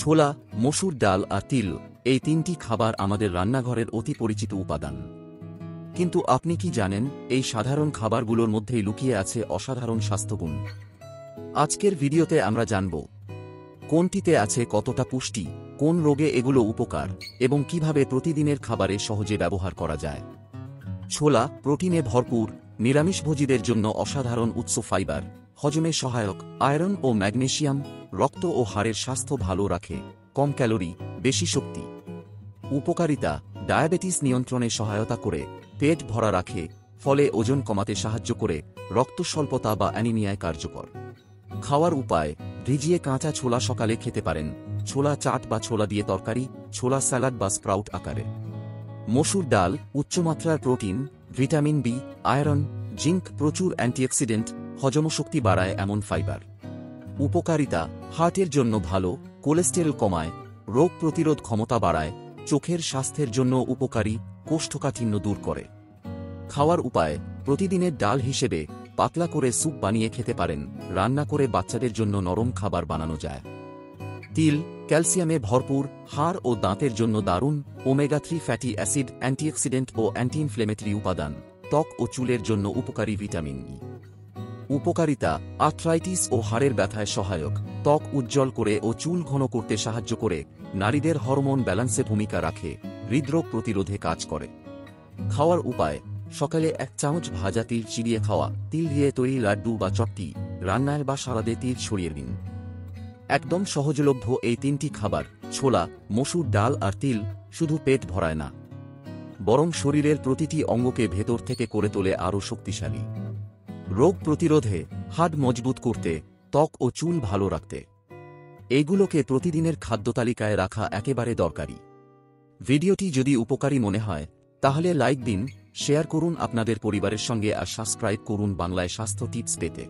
ছোলা, মসুর ডাল আর তিল এই তিনটি খাবার আমাদের রান্নাঘরের অতি পরিচিত উপাদান। কিন্তু আপনি কি জানেন, এই সাধারণ খাবারগুলোর মধ্যেই লুকিয়ে আছে অসাধারণ স্বাস্থ্যগুণ? আজকের ভিডিওতে আমরা জানব কোনটিতে আছে কতটা পুষ্টি, কোন রোগে এগুলো উপকার এবং কিভাবে প্রতিদিনের খাবারে সহজে ব্যবহার করা যায়। ছোলা প্রোটিনে ভরপুর, নিরামিষভোজীদের জন্য অসাধারণ উৎস। ফাইবার, হজমে সহায়ক, আয়রন ও ম্যাগনেসিয়াম, রক্ত ও হাড়ের স্বাস্থ্য ভালো রাখে, কম ক্যালোরি, বেশি শক্তি। উপকারিতা, ডায়াবেটিস নিয়ন্ত্রণে সহায়তা করে, পেট ভরা রাখে, ফলে ওজন কমাতে সাহায্য করে, রক্ত স্বল্পতা বা অ্যানিমিয়ায় কার্যকর। খাওয়ার উপায়, ভিজিয়ে কাঁচা ছোলা সকালে খেতে পারেন, ছোলা চাট বা ছোলা দিয়ে তরকারি, ছোলা স্যালাড বা স্প্রাউট আকারে। মসুর ডাল উচ্চমাত্রার protein, vitamin B, iron, zinc, প্রচুর অ্যান্টিঅক্সিডেন্ট, হজমশক্তি বাড়ায় এমন ফাইবার। উপকারিতা, হার্টের জন্য ভালো, কোলেস্টেরল কমায়, রোগ প্রতিরোধ ক্ষমতা বাড়ায়, চোখের স্বাস্থ্যের জন্য উপকারী, কোষ্ঠকাঠিন্য দূর করে। খাওয়ার উপায়, প্রতিদিনের ডাল হিসেবে পাতলা করে স্যুপ বানিয়ে খেতে পারেন, রান্না করে বাচ্চাদের জন্য নরম খাবার বানানো যায়। তিল ক্যালসিয়ামে ভরপুর, হাড় ও দাঁতের জন্য দারুণ, ওমেগা-3 ফ্যাটি অ্যাসিড, অ্যান্টিঅক্সিডেন্ট ও অ্যান্টি ইনফ্লেমেটরি উপাদান, ত্বক ও চুলের জন্য উপকারী ভিটামিন ই। উপকারিতা, আর্থ্রাইটিস ও হাড়ের ব্যথায় সহায়ক, ত্বক উজ্জ্বল করে ও চুল ঘন করতে সাহায্য করে, নারীদের হরমোন ব্যালান্সে ভূমিকা রাখে, হৃদরোগ প্রতিরোধে কাজ করে। খাওয়ার উপায়, সকালে 1 চামচ ভাজা তিল চিবিয়ে খাওয়া, তিল দিয়ে তৈরি লাড্ডু বা চট্টি, রান্নায় বা সালাদে তিল ছড়িয়ে দিন। একদম সহজলভ্য এই তিনটি খাবার, ছোলা, মসুর ডাল আর তিল, শুধু পেট ভরায় না, বরং শরীরের প্রতিটি অঙ্গকে ভেতর থেকে করে তোলে আরও শক্তিশালী। রোগ প্রতিরোধে, হাড় মজবুত করতে, ত্বক ও চুল ভালো রাখতে এইগুলোকে প্রতিদিনের খাদ্যতালিকায় রাখা একেবারে দরকারি। ভিডিওটি যদি উপকারী মনে হয় তাহলে লাইক দিন, শেয়ার করুন আপনাদের পরিবারের সঙ্গে আর সাবস্ক্রাইব করুন বাংলায় স্বাস্থ্য টিপস পেতে।